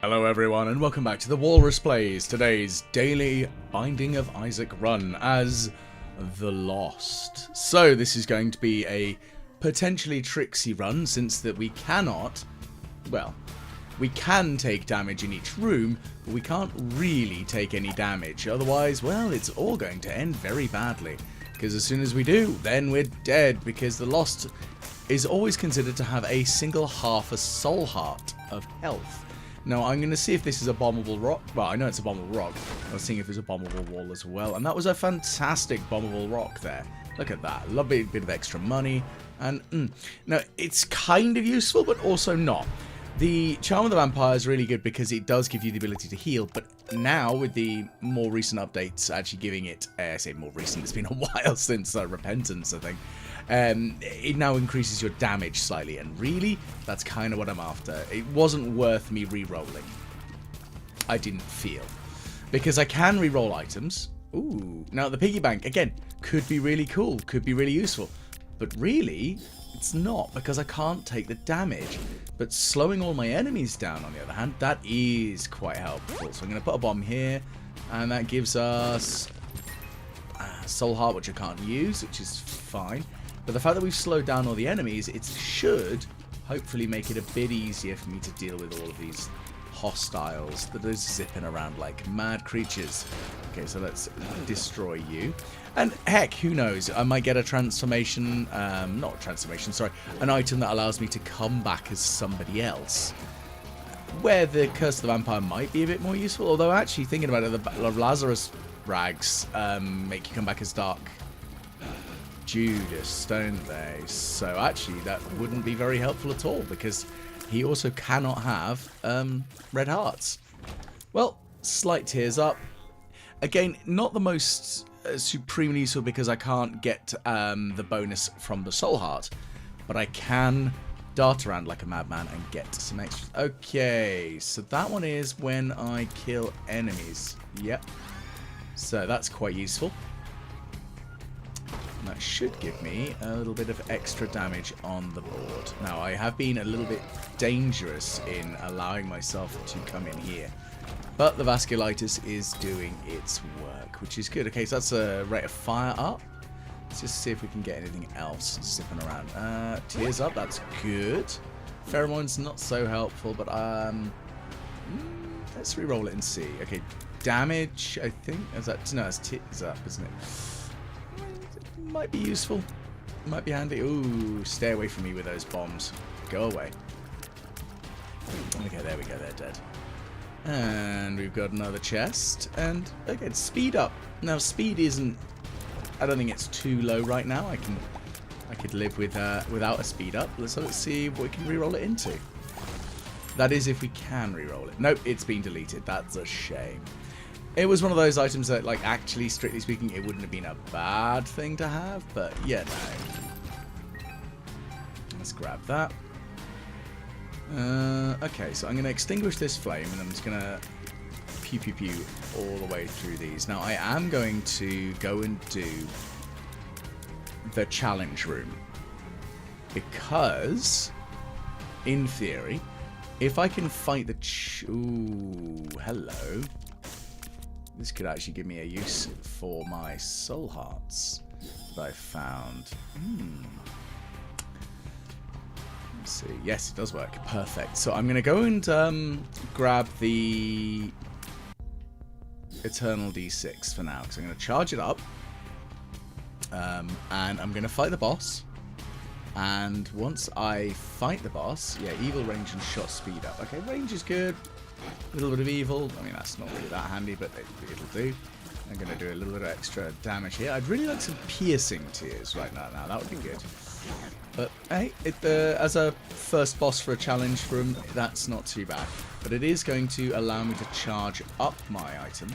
Hello everyone and welcome back to the Walrus Plays, today's daily Binding of Isaac run as The Lost. So this is going to be a potentially tricksy run since that we cannot, well, we can take damage in each room, but we can't really take any damage. Otherwise, well, it's all going to end very badly. Because as soon as we do, then we're dead, because The Lost is always considered to have a single half a soul heart of health. Now, I'm going to see if this is a bombable rock. Well, I know it's a bombable rock. I was seeing if there's a bombable wall as well. And that was a fantastic bombable rock there. Look at that. Lovely bit of extra money. And, now, it's kind of useful, but also not. The Charm of the Vampire is really good because it does give you the ability to heal. But now, with the more recent updates actually giving it... I say more recent. It's been a while since Repentance, I think. It now increases your damage slightly, and really, that's kind of what I'm after. It wasn't worth me re-rolling. I didn't feel. Because I can re-roll items. Ooh. Now, the piggy bank, again, could be really cool, could be really useful. But really, it's not, because I can't take the damage. But slowing all my enemies down, on the other hand, that is quite helpful. So I'm going to put a bomb here, and that gives us Soul Heart, which I can't use, which is fine. But the fact that we've slowed down all the enemies, it should hopefully make it a bit easier for me to deal with all of these hostiles that are zipping around like mad creatures. Okay, so let's destroy you. And heck, who knows? I might get a transformation, not a transformation, sorry, an item that allows me to come back as somebody else. Where the Curse of the Vampire might be a bit more useful, although actually thinking about it, the Battle of Lazarus rags make you come back as Dark Judas, don't they? So actually that wouldn't be very helpful at all, because he also cannot have red hearts. Well, slight tears up. Again, not the most supremely useful because I can't get the bonus from the soul heart, but I can dart around like a madman and get some extras. Okay, so that one is when I kill enemies. Yep. So that's quite useful. That should give me a little bit of extra damage on the board. Now, I have been a little bit dangerous in allowing myself to come in here. But the vasculitis is doing its work, which is good. Okay, so that's a rate of fire up. Let's just see if we can get anything else zipping around. Tears up, that's good. Pheromones, not so helpful, but let's re-roll it and see. Okay, damage, I think. Is that, no, it's tears up, isn't it? Might be useful. Might be handy. Ooh, stay away from me with those bombs. Go away. Okay, there we go. They're dead. And we've got another chest. And again, speed up. Now, speed isn't... I don't think it's too low right now. I could live with without a speed up. So let's see what we can re-roll it into. That is if we can re-roll it. Nope, it's been deleted. That's a shame. It was one of those items that, like, actually, strictly speaking, it wouldn't have been a bad thing to have, but yeah, no. Let's grab that. Okay, so I'm going to extinguish this flame, and I'm just going to pew pew pew all the way through these. Now, I am going to go and do the challenge room, because, in theory, if I can fight the... Ooh, hello. This could actually give me a use for my soul hearts that I found. Let's see. Yes, it does work. Perfect. So I'm going to go and grab the Eternal D6 for now, because I'm going to charge it up. And I'm going to fight the boss. And once I fight the boss, yeah, evil range and shot speed up. Okay, range is good. A little bit of evil. I mean, that's not really that handy, but it'll do. I'm going to do a little bit of extra damage here. I'd really like some piercing tears right now. That would be good. But hey, as a first boss for a challenge room, that's not too bad. But it is going to allow me to charge up my item,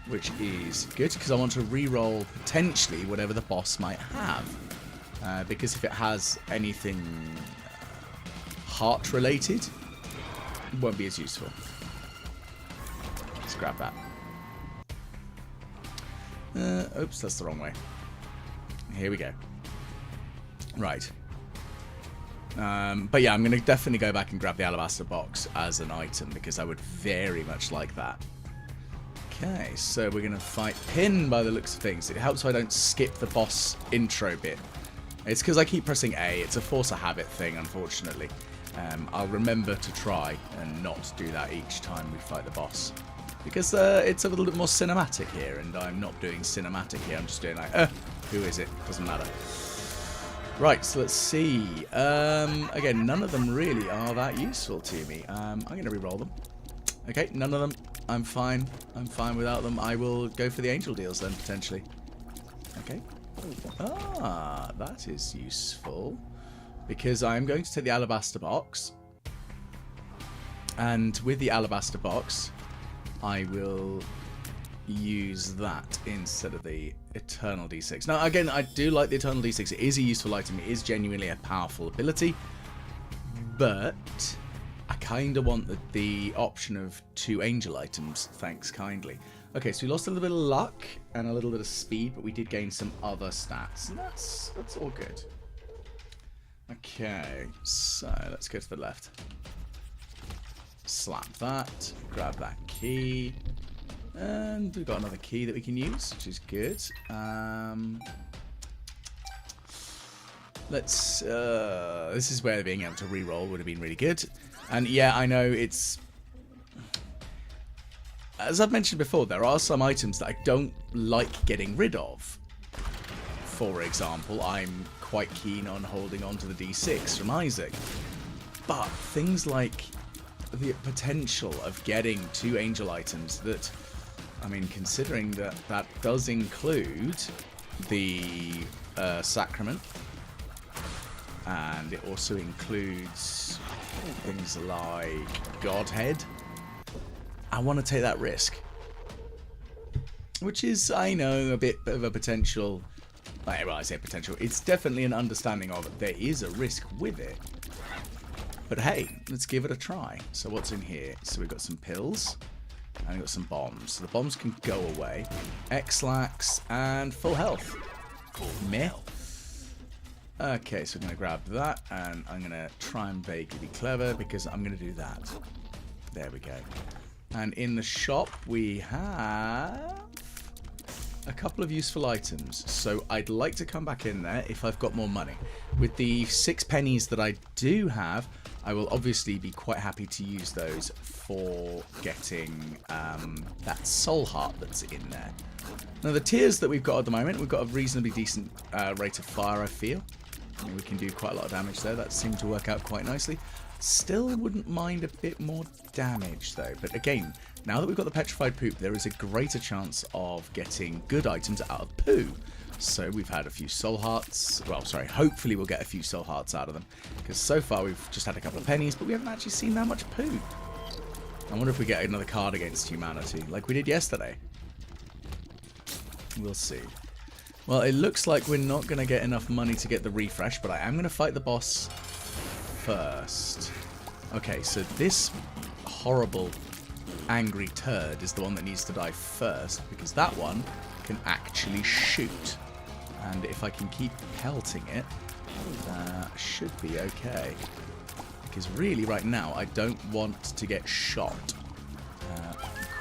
which is good because I want to re-roll potentially whatever the boss might have. Because if it has anything heart related, it won't be as useful. Let's grab that. Oops, that's the wrong way. Here we go. Right. But yeah, I'm going to definitely go back and grab the alabaster box as an item because I would very much like that. Okay, so we're going to fight Pin by the looks of things. It helps if I don't skip the boss intro bit. It's because I keep pressing A. It's a force of habit thing, unfortunately. I'll remember to try and not do that each time we fight the boss. Because it's a little bit more cinematic here, and I'm not doing cinematic here. I'm just doing like, who is it? Doesn't matter. Right, so let's see. Again, none of them really are that useful to me. I'm going to re-roll them. Okay, none of them. I'm fine. I'm fine without them. I will go for the angel deals then, potentially. Okay. Ah, that is useful. Because I'm going to take the alabaster box. And with the alabaster box, I will use that instead of the Eternal D6. Now, again, I do like the Eternal D6. It is a useful item. It is genuinely a powerful ability. But I kind of want the option of 2 angel items. Thanks kindly. Okay, so we lost a little bit of luck and a little bit of speed, but we did gain some other stats. And that's all good. Okay, so let's go to the left. Slap that. Grab that key. And we've got another key that we can use, which is good. Let's... this is where being able to reroll would have been really good. And yeah, I know it's... As I've mentioned before, there are some items that I don't like getting rid of. For example, I'm quite keen on holding on to the D6 from Isaac. But things like the potential of getting 2 angel items that... I mean, considering that that does include the sacrament, and it also includes things like Godhead, I want to take that risk. Which is, I know, a bit of a potential... Well, I say potential. It's definitely an understanding of it. There is a risk with it. But hey, let's give it a try. So what's in here? So we've got some pills. And we've got some bombs. So the bombs can go away. X-lax and full health. Meh. Okay, so I'm going to grab that. And I'm going to try and vaguely be clever because I'm going to do that. There we go. And in the shop we have a couple of useful items. So I'd like to come back in there if I've got more money. With the 6 pennies that I do have, I will obviously be quite happy to use those for getting that soul heart that's in there. Now the tiers that we've got at the moment, we've got a reasonably decent rate of fire, I feel. I mean, we can do quite a lot of damage there. That seemed to work out quite nicely. Still wouldn't mind a bit more damage though. But again, now that we've got the petrified poop, there is a greater chance of getting good items out of poo. So we've had a few soul hearts. Well, sorry, hopefully we'll get a few soul hearts out of them. Because so far we've just had a couple of pennies, but we haven't actually seen that much poo. I wonder if we get another card against humanity, like we did yesterday. We'll see. Well, it looks like we're not going to get enough money to get the refresh, but I am going to fight the boss first. Okay, so this horrible angry turd is the one that needs to die first, because that one can actually shoot. And if I can keep pelting it, that should be okay. Because really, right now, I don't want to get shot. I'm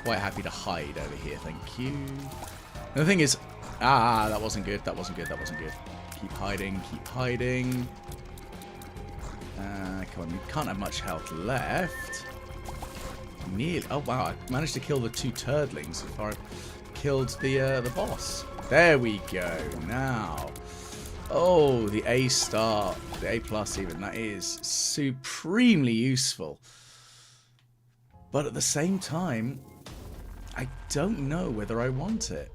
quite happy to hide over here, thank you. And the thing is... Ah, that wasn't good, that wasn't good, that wasn't good. Keep hiding, keep hiding. Come on, you can't have much health left. Nearly... Oh, wow, I managed to kill the 2 turdlings before I killed the boss. There we go, now. Oh, the A star, the A plus even, that is supremely useful. But at the same time, I don't know whether I want it.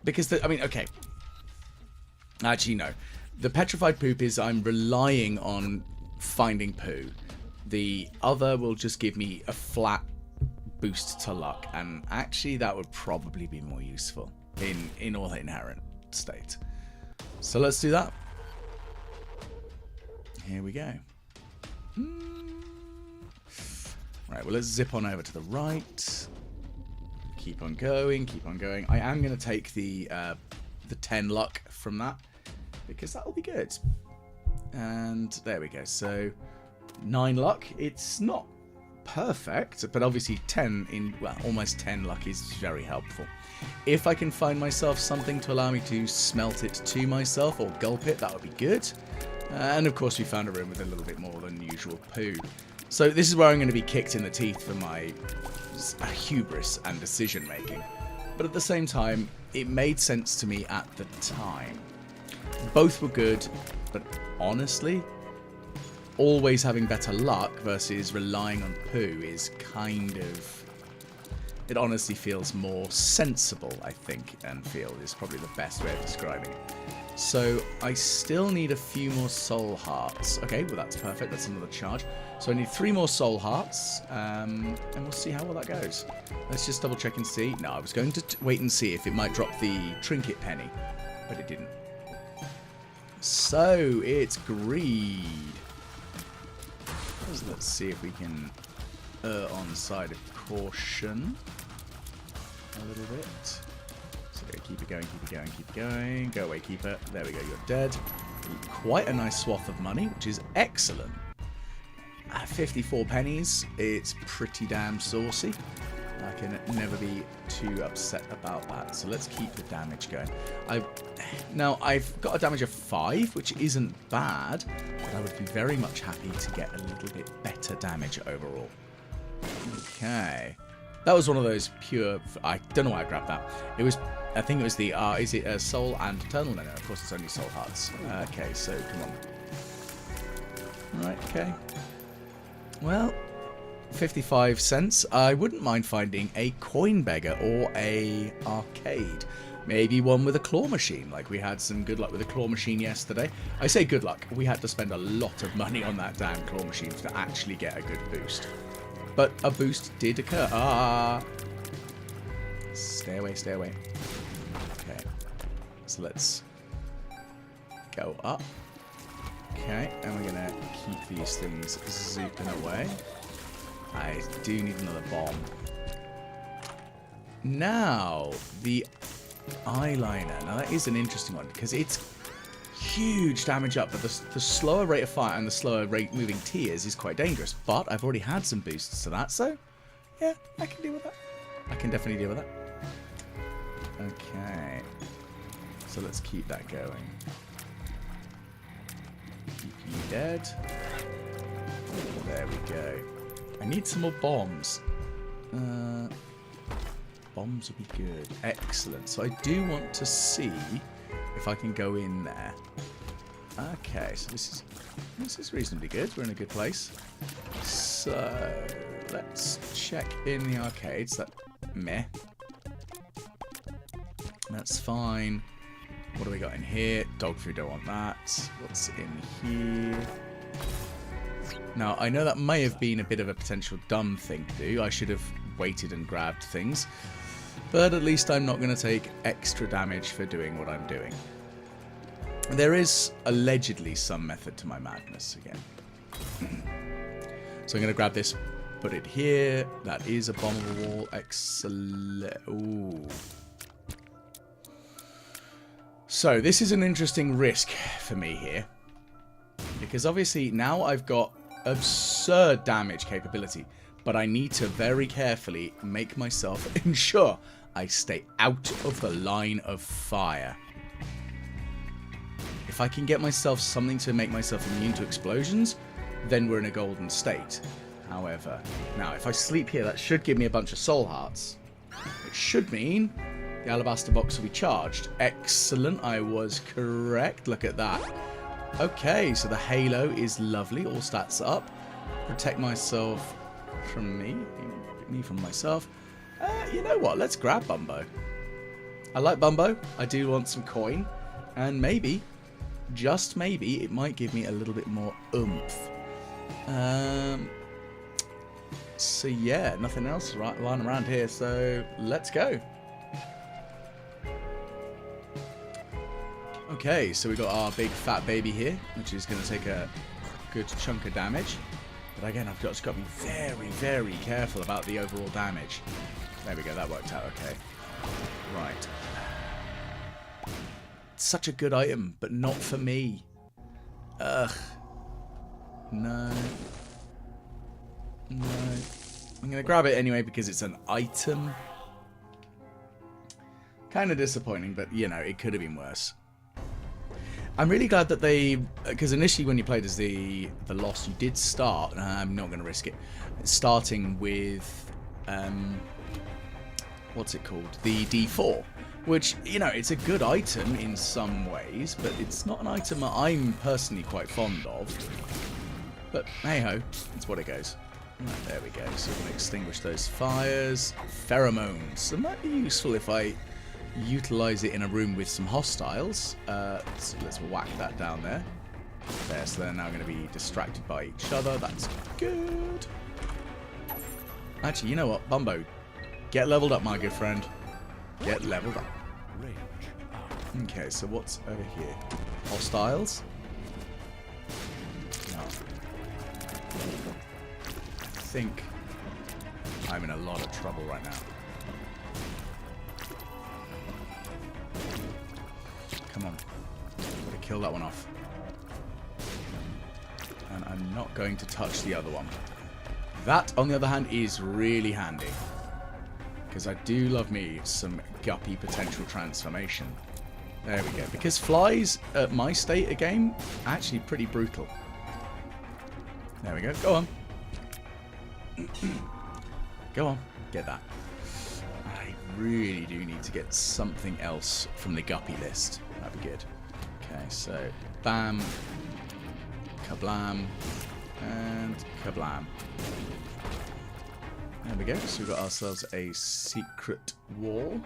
Because, I mean, okay. Actually, no. The petrified poop is I'm relying on finding poo. The other will just give me a flat boost to luck. And actually, that would probably be more useful in all inherent state. So let's do that. Here we go. Right, well, let's zip on over to the right. Keep on going, keep on going. I am going to take the 10 luck from that, because that'll be good. And there we go. So 9 luck. It's not perfect, but obviously 10 in, well, almost 10 luck is very helpful. If I can find myself something to allow me to smelt it to myself or gulp it, that would be good. And of course we found a room with a little bit more than usual poo. So this is where I'm going to be kicked in the teeth for my hubris and decision making. But at the same time, it made sense to me at the time. Both were good, but honestly, always having better luck versus relying on poo is kind of... It honestly feels more sensible, I think, and feel is probably the best way of describing it. So I still need a few more soul hearts. Okay, well that's perfect. That's another charge. So I need 3 more soul hearts, and we'll see how well that goes. Let's just double check and see. No, I was going to wait and see if it might drop the trinket penny, but it didn't. So it's greed. Let's see if we can err on the side of caution a little bit. So keep it going, keep it going, keep it going. Go away, keeper. There we go, you're dead. Quite a nice swath of money, which is excellent. At 54 pennies, it's pretty damn saucy. I can never be too upset about that. So let's keep the damage going. Now, I've got a damage of 5, which isn't bad, but I would be very much happy to get a little bit better damage overall. Okay. That was one of those pure... I don't know why I grabbed that. It was... I think it was the... is it soul and eternal? No, of course it's only soul hearts. Okay, so come on. Right, okay. Well, 55 cents. I wouldn't mind finding a coin beggar or a arcade. Maybe one with a claw machine, like we had some good luck with a claw machine yesterday. I say good luck. We had to spend a lot of money on that damn claw machine to actually get a good boost. But a boost did occur. Stay away, stay away. Okay. So let's go up. Okay, and we're going to keep these things zooping away. I do need another bomb. Now, the eyeliner. Now, that is an interesting one, because it's huge damage up, but the slower rate of fire and the slower rate moving tears is quite dangerous. But I've already had some boosts to that, so yeah, I can deal with that. I can definitely deal with that. Okay. So let's keep that going. Keep you dead. There we go. I need some more bombs. Bombs would be good. Excellent. So I do want to see if I can go in there. Okay, so this is reasonably good. We're in a good place. So let's check in the arcades. That meh. That's fine. What do we got in here? Dog food, don't want that. What's in here? Now, I know that may have been a bit of a potential dumb thing to do. I should have waited and grabbed things. But at least I'm not going to take extra damage for doing what I'm doing. There is allegedly some method to my madness again. So I'm going to grab this, put it here. That is a bombable wall. Excellent. Ooh. So this is an interesting risk for me here. Because obviously now I've got absurd damage capability. But I need to very carefully make myself ensure I stay out of the line of fire. If I can get myself something to make myself immune to explosions, then we're in a golden state. However, now if I sleep here, that should give me a bunch of soul hearts. It should mean the alabaster box will be charged. Excellent, I was correct. Look at that. Okay, so the halo is lovely. All stats up. Protect myself from me from myself. You know what? Let's grab Bumbo. I like Bumbo. I do want some coin. And maybe, just maybe, it might give me a little bit more oomph. So yeah, nothing else lying around here. So let's go. Okay, so we got our big fat baby here, which is going to take a good chunk of damage. But again, I've just got to be very, very careful about the overall damage. There we go, that worked out okay. Right. Such a good item, but not for me. Ugh. No. No. I'm going to grab it anyway because it's an item. Kind of disappointing, but, you know, it could have been worse. I'm really glad that they... Because initially when you played as the Lost, you did start... I'm not going to risk it. Starting with... what's it called? The D4. Which, you know, it's a good item in some ways, but it's not an item that I'm personally quite fond of. But, hey-ho, it's what it goes. Right, there we go. So we're going to extinguish those fires. Pheromones. That might be useful if I utilize it in a room with some hostiles. So let's whack that down there. There, so they're now going to be distracted by each other. That's good. Actually, you know what? Bumbo, get leveled up, my good friend. Get leveled up. Okay, so what's over here? Hostiles? No. I think I'm in a lot of trouble right now. Come on. Gotta kill that one off. And I'm not going to touch the other one. That, on the other hand, is really handy. Because I do love me some guppy potential transformation. There we go. Because flies, at my state of game, are actually pretty brutal. There we go. Go on. Go on. Get that. I really do need to get something else from the guppy list. That'd be good. Okay, so bam, kablam, and kablam. There we go. So we've got ourselves a secret wall.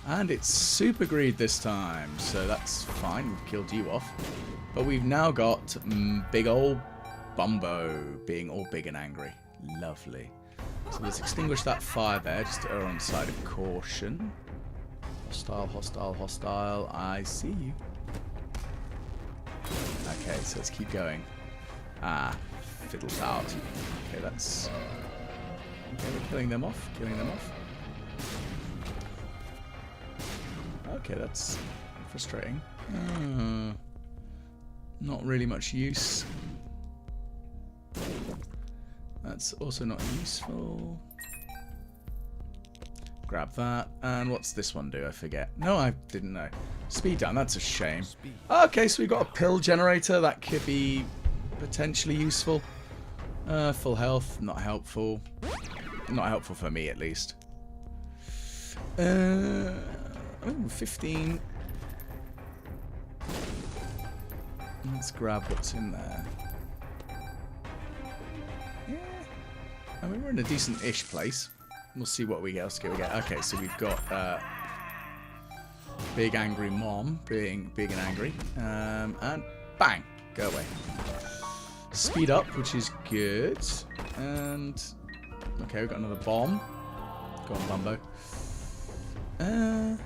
And it's super greed this time, so that's fine. We've killed you off. But we've now got big old Bumbo being all big and angry. Lovely. So let's extinguish that fire there, just to err on the side of caution. Hostile, hostile, hostile. I see you. Okay, so let's keep going. Ah, fiddles out. Okay, that's... Okay, we're killing them off. Killing them off. Okay, that's frustrating. Not really much use. That's also not useful. Grab that. And what's this one do? I forget. No, I didn't know. Speed down. That's a shame. Okay, so we've got a pill generator. That could be potentially useful. Full health. Not helpful. Not helpful for me, at least. Oh, 15. Let's grab what's in there. Yeah. I mean, we're in a decent-ish place. We'll see what else we get. Okay, so we've got big angry mom being big and angry. And bang! Go away. Speed up, which is good. And... okay, we've got another bomb. Go on, Bumbo. I'm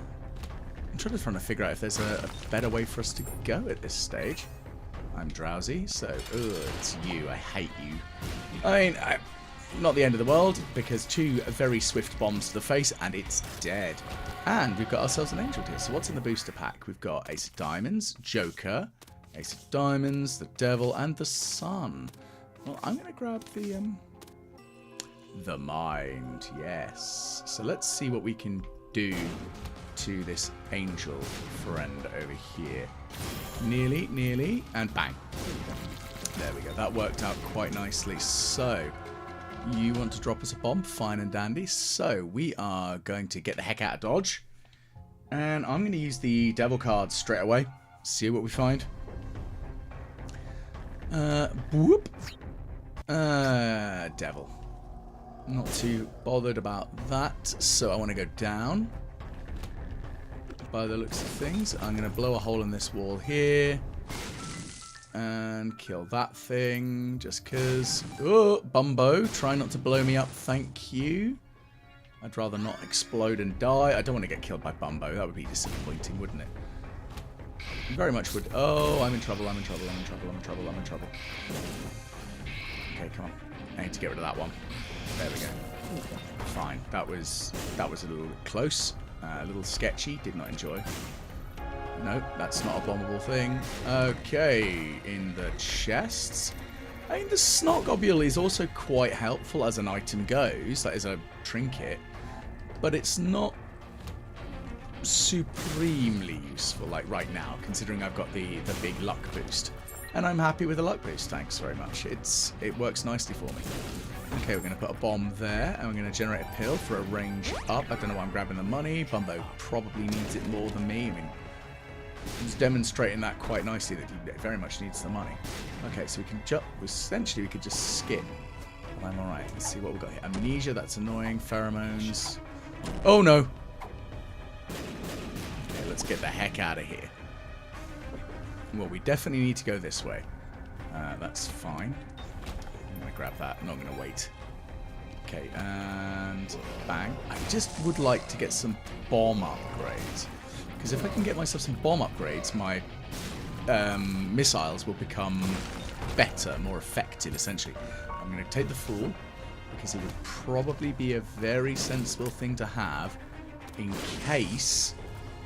trying to figure out if there's a better way for us to go at this stage. I'm drowsy, so it's you. I hate you. I mean, not the end of the world, because 2 very swift bombs to the face, and it's dead. And we've got ourselves an angel deal. So what's in the booster pack? We've got Ace of Diamonds, Joker, Ace of Diamonds, the Devil, and the Sun. Well, I'm going to grab the Mind, yes. So let's see what we can do to this angel friend over here. Nearly, nearly, and bang. There we go. That worked out quite nicely. So, you want to drop us a bomb? Fine and dandy. So, we are going to get the heck out of Dodge. And I'm going to use the Devil card straight away. See what we find. Whoop. Devil. Not too bothered about that. So, I want to go down. By the looks of things, I'm going to blow a hole in this wall here and kill that thing just because. Oh, Bumbo, try not to blow me up, thank you. I'd rather not explode and die. I don't want to get killed by Bumbo. That would be disappointing, wouldn't it? Very much would. Oh, I'm in trouble, I'm in trouble, I'm in trouble, I'm in trouble, I'm in trouble. Okay, come on. I need to get rid of that one. There we go. Fine. That was a little bit close. A little sketchy, did not enjoy. No, that's not a bombable thing. Okay, in the chests. I mean, the snot globule is also quite helpful as an item goes. That is a trinket. But it's not supremely useful, like right now, considering I've got the big luck boost. And I'm happy with the luck boost, thanks very much. It works nicely for me. Okay, we're going to put a bomb there, and we're going to generate a pill for a range up. I don't know why I'm grabbing the money. Bumbo probably needs it more than me. I mean, he's demonstrating that quite nicely, that he very much needs the money. Okay, so we can jump. Essentially, we could just skip. But I'm alright. Let's see what we've got here. Amnesia, that's annoying. Pheromones. Oh, no. Okay, let's get the heck out of here. Well, we definitely need to go this way. That's fine. I'm going to grab that. I'm not going to wait. Okay, and bang. I just would like to get some bomb upgrades. Because if I can get myself some bomb upgrades, my missiles will become better, more effective, essentially. I'm going to take the Fool, because it would probably be a very sensible thing to have in case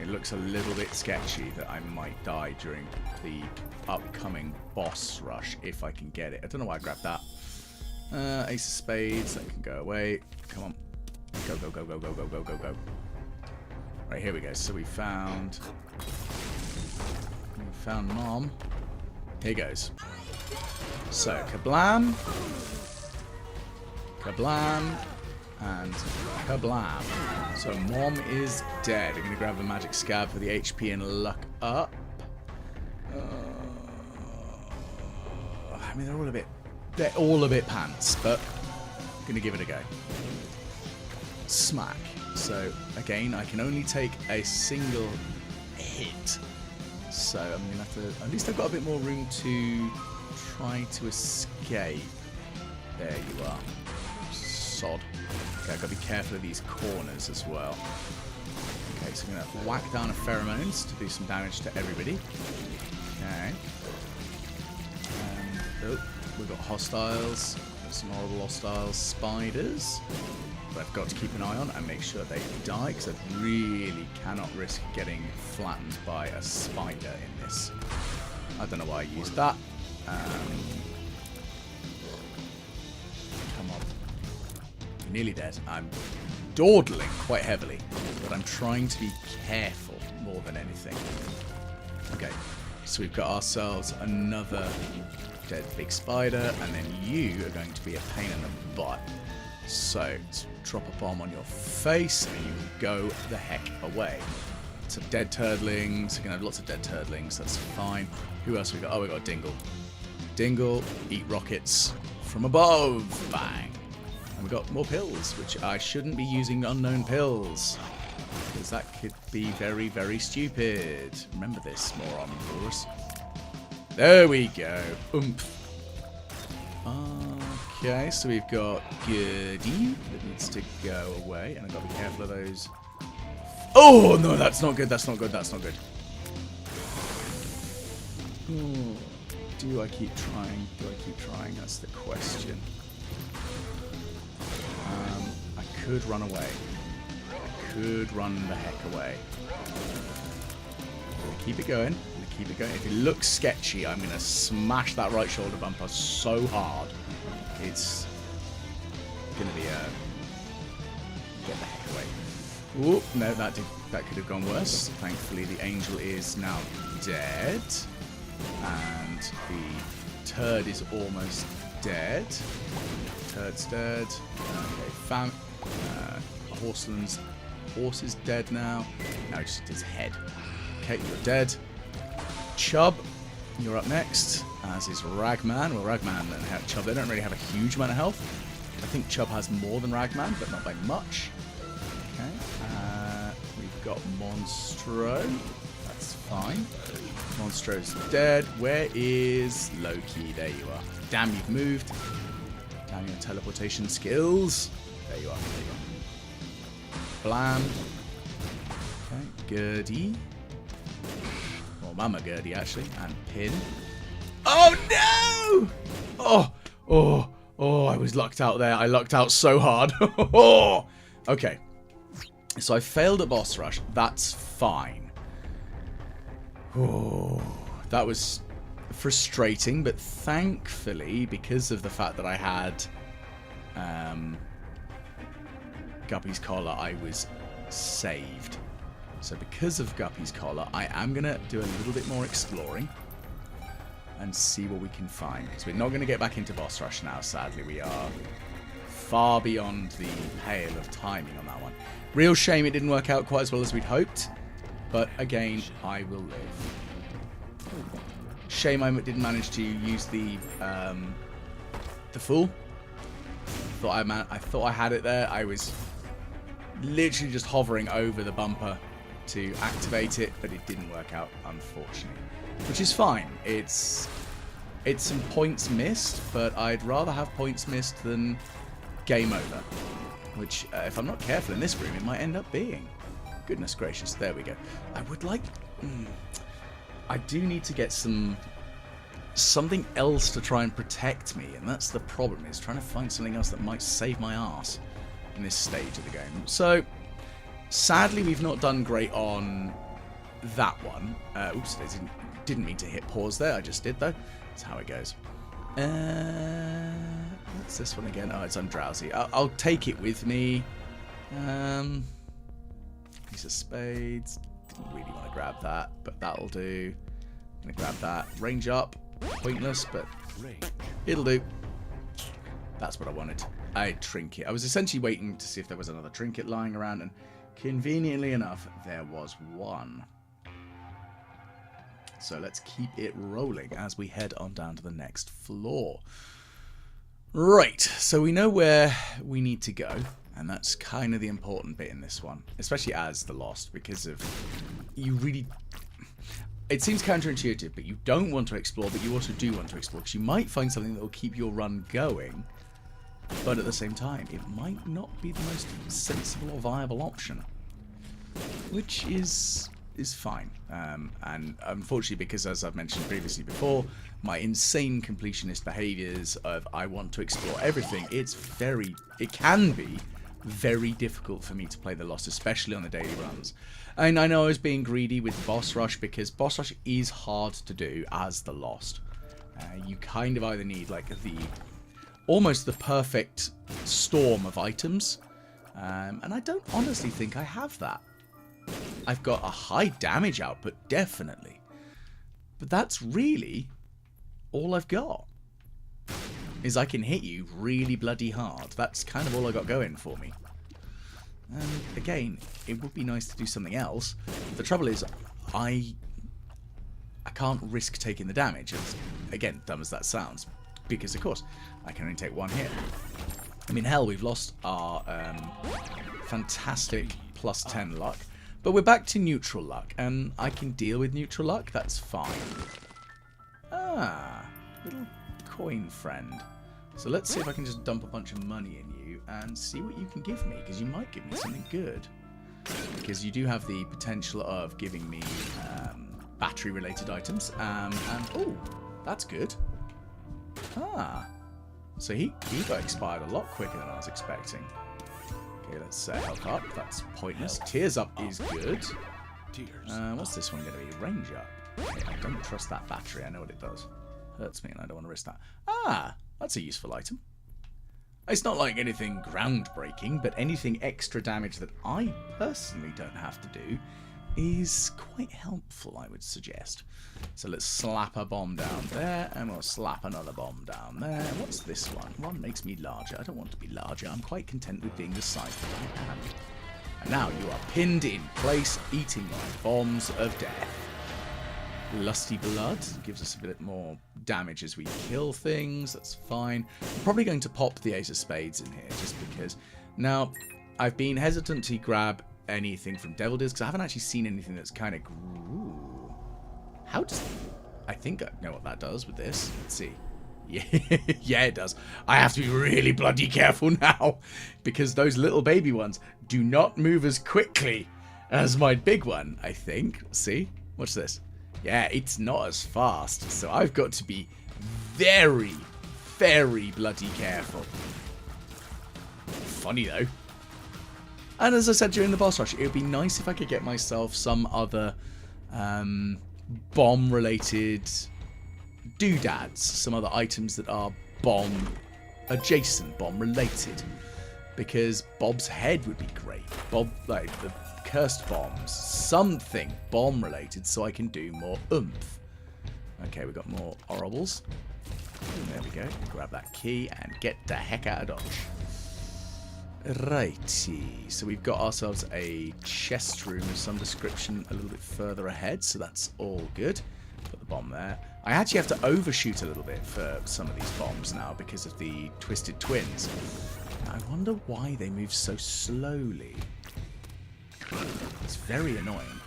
it looks a little bit sketchy that I might die during the upcoming boss rush, if I can get it. I don't know why I grabbed that. Ace of Spades, that can go away. Come on. Go, go, go, go, go, go, go, go, go. Right, here we go. So we found Mom. Here goes. So, kablam. Kablam. And kablam. So Mom is dead. I'm going to grab a magic scab for the HP and luck up. I mean, they're all a bit pants, but I'm going to give it a go. Smack. So again, I can only take a single hit. So I'm going to have to, at least I've got a bit more room to try to escape. There you are. Sod. Okay, I've got to be careful of these corners as well. Okay, so I'm going to whack down a pheromones to do some damage to everybody. Okay. Oh, we've got hostiles. Some horrible hostile spiders. But I've got to keep an eye on and make sure they die, because I really cannot risk getting flattened by a spider in this. I don't know why I used that. Come on. You're nearly dead. I'm dawdling quite heavily, but I'm trying to be careful more than anything. Okay, so we've got ourselves another dead big spider, and then you are going to be a pain in the butt. So, let's drop a bomb on your face, and you go the heck away. Some dead turtlings. We're going to have lots of dead turtlings. That's fine. Who else we got? Oh, we got Dingle. Dingle, eat rockets from above. Bang. And we got more pills, which I shouldn't be using unknown pills, because that could be very, very stupid. Remember this, moron, of course. There we go. Oomph. Okay, so we've got Goody that needs to go away, and I've got to be careful of those. Oh, no, that's not good, that's not good, that's not good. Oh, do I keep trying? Do I keep trying? That's the question. I could run away. I could run the heck away. I'm gonna keep it going. Keep it going. If it looks sketchy, I'm going to smash that right shoulder bumper so hard. It's going to be a... Get the heck away. Ooh, no, that could have gone worse. Thankfully, the angel is now dead. And the turd is almost dead. Turd's dead. Okay, horse is dead now. Now just his head. Okay, you're dead. Chub, you're up next, as is Ragman. Well, Ragman and Chub, they don't really have a huge amount of health. I think Chub has more than Ragman, but not by much. Okay, we've got Monstro. That's fine. Monstro's dead. Where is Loki? There you are. Damn, you've moved. Damn your teleportation skills. There you are. There you are. Blam. Okay, Gertie. Mama Gertie, actually, and Pin. Oh, no! Oh, I was lucked out there. I lucked out so hard. Okay. So I failed at boss rush. That's fine. Oh, that was frustrating, but thankfully, because of the fact that I had Guppy's Collar, I was saved. So because of Guppy's Collar, I am going to do a little bit more exploring and see what we can find. Because we're not going to get back into boss rush now, sadly. We are far beyond the pale of timing on that one. Real shame it didn't work out quite as well as we'd hoped. But again, I will live. Shame I didn't manage to use the Fool. I thought I had it there. I was literally just hovering over the bumper to activate it, but it didn't work out, unfortunately. Which is fine. It's some points missed, but I'd rather have points missed than game over. Which, if I'm not careful in this room, it might end up being. Goodness gracious, there we go. I would like... I do need to get something else to try and protect me, and that's the problem, is trying to find something else that might save my ass in this stage of the game. So, sadly, we've not done great on that one. Oops, I didn't mean to hit pause there. I just did, though. That's how it goes. What's this one again? Oh, it's undrowsy. I'll take it with me. Piece of spades. Didn't really want to grab that, but that'll do. I'm going to grab that. Range up. Pointless, but it'll do. That's what I wanted. A trinket. I was essentially waiting to see if there was another trinket lying around, and conveniently enough, there was one. So let's keep it rolling as we head on down to the next floor. Right, so we know where we need to go, and that's kind of the important bit in this one, especially as the Lost, because of you really... It seems counterintuitive, but you don't want to explore, but you also do want to explore, because you might find something that will keep your run going, but at the same time, it might not be the most sensible or viable option, which is fine. And unfortunately, because as I've mentioned previously before, my insane completionist behaviors of I want to explore everything, it can be very difficult for me to play the Lost, especially on the daily runs. And I know I was being greedy with boss rush, because boss rush is hard to do as the Lost. You kind of either need like almost the perfect storm of items, and I don't honestly think I have that. I've got a high damage output, definitely, but that's really all I've got. Is I can hit you really bloody hard. That's kind of all I got going for me. And again, it would be nice to do something else. The trouble is, I can't risk taking the damage. As, again, dumb as that sounds, because of course I can only take one hit. I mean, hell, we've lost our fantastic plus 10 luck, but we're back to neutral luck, and I can deal with neutral luck. That's fine. Ah, little coin friend. So let's see if I can just dump a bunch of money in you and see what you can give me, because you might give me something good. Because you do have the potential of giving me battery-related items. And oh, that's good. Ah, so he got expired a lot quicker than I was expecting. Okay, let's health up. That's pointless. Tears up is good. What's this one going to be? Range up. Okay, I don't trust that battery. I know what it does. Hurts me and I don't want to risk that. Ah, that's a useful item. It's not like anything groundbreaking, but anything extra damage that I personally don't have to do is quite helpful, I would suggest. So let's slap a bomb down there, and we'll slap another bomb down there. What's this one? One makes me larger. I don't want to be larger. I'm quite content with being the size that I am. And now you are pinned in place, eating my bombs of death. Lusty Blood gives us a bit more damage as we kill things. That's fine. I'm probably going to pop the Ace of Spades in here just because. Now, I've been hesitant to grab anything from Devil Deals because I haven't actually seen anything that's kind of... Ooh. How does... I think I know what that does with this. Let's see. Yeah, yeah, it does. I have to be really bloody careful now because those little baby ones do not move as quickly as my big one, I think. See? Watch this. Yeah, it's not as fast, so I've got to be very, very bloody careful. Funny, though. And as I said during the boss rush, it would be nice if I could get myself some other bomb-related doodads, some other items that are bomb-adjacent, bomb-related. Because Bob's head would be great. Bob, like the cursed bombs, something bomb-related, so I can do more oomph. Okay, we've got more horribles. There we go. Grab that key and get the heck out of Dodge. Righty. So we've got ourselves a chest room of some description a little bit further ahead, so that's all good. Put the bomb there. I actually have to overshoot a little bit for some of these bombs now because of the twisted twins. I wonder why they move so slowly. It's very annoying.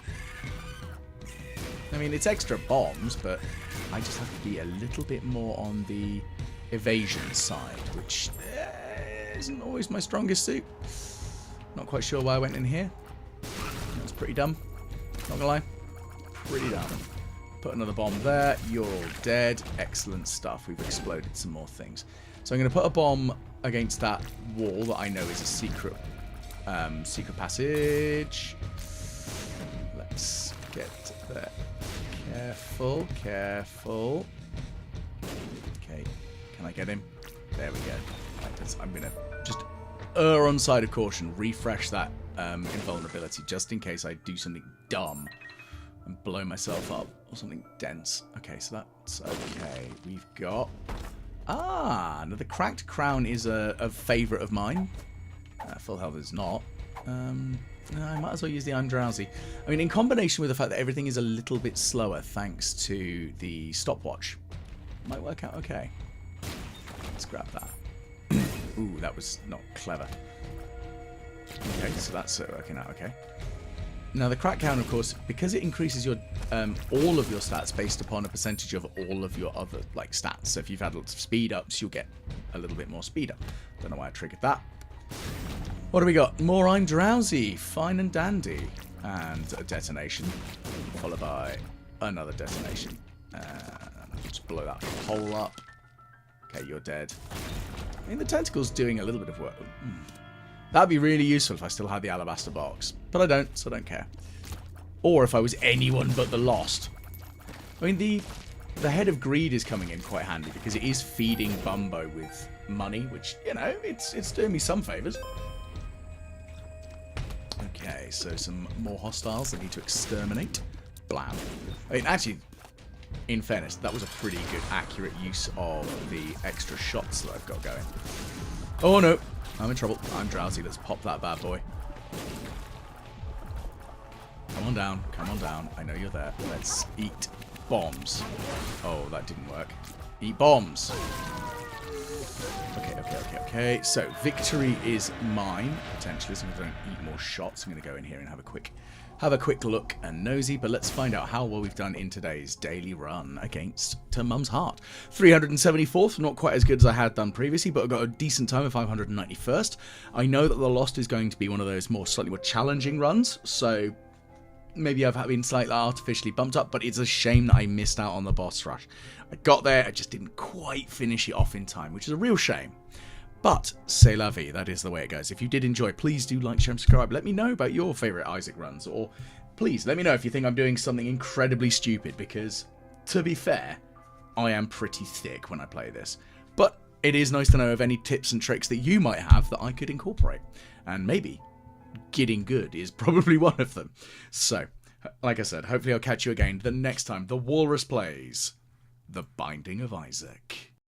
I mean, it's extra bombs, but I just have to be a little bit more on the evasion side, which isn't always my strongest suit. Not quite sure why I went in here. That's pretty dumb. Not gonna lie. Pretty dumb. Put another bomb there. You're all dead. Excellent stuff. We've exploded some more things. So I'm going to put a bomb against that wall that I know is a secret passage. Let's get there. Careful, careful. Okay, can I get him? There we go. Right, I'm going to just err on side of caution. Refresh that invulnerability just in case I do something dumb and blow myself up or something dense. Okay, so that's okay. We've got... Ah, now the cracked crown is a favourite of mine. Full health is not. I might as well use the I'm drowsy. I mean, in combination with the fact that everything is a little bit slower thanks to the stopwatch, might work out okay. Let's grab that. Ooh, that was not clever. Okay, so that's working out okay. Now the crack count, of course, because it increases your all of your stats based upon a percentage of all of your other like stats. So if you've had lots of speed ups, you'll get a little bit more speed up. Don't know why I triggered that. What do we got? More I'm drowsy, fine and dandy, and a detonation, followed by another detonation. Just blow that hole up. Okay, you're dead. I mean, the tentacle's doing a little bit of work. That'd be really useful if I still had the alabaster box. But I don't, so I don't care. Or if I was anyone but the Lost. I mean, the head of greed is coming in quite handy because it is feeding Bumbo with money, which, you know, it's doing me some favours. Okay, so some more hostiles I need to exterminate. Blam. I mean, actually, in fairness, that was a pretty good, accurate use of the extra shots that I've got going. Oh, no. I'm in trouble. I'm drowsy. Let's pop that bad boy. Come on down. Come on down. I know you're there. Let's eat bombs. Oh, that didn't work. Eat bombs. Okay. So, victory is mine, potentially, so I'm going to eat more shots. I'm going to go in here and have a quick look and nosy, but let's find out how well we've done in today's daily run against To Mum's Heart. 374th, not quite as good as I had done previously, but I got a decent time of 591st. I know that the Lost is going to be one of those slightly more challenging runs, so maybe I've been slightly artificially bumped up, but it's a shame that I missed out on the boss rush. I got there, I just didn't quite finish it off in time, which is a real shame. But, c'est la vie, that is the way it goes. If you did enjoy, please do like, share, and subscribe. Let me know about your favourite Isaac runs, or please let me know if you think I'm doing something incredibly stupid, because, to be fair, I am pretty thick when I play this. But it is nice to know of any tips and tricks that you might have that I could incorporate. And maybe getting good is probably one of them. So, like I said, hopefully I'll catch you again the next time the Walrus plays The Binding of Isaac.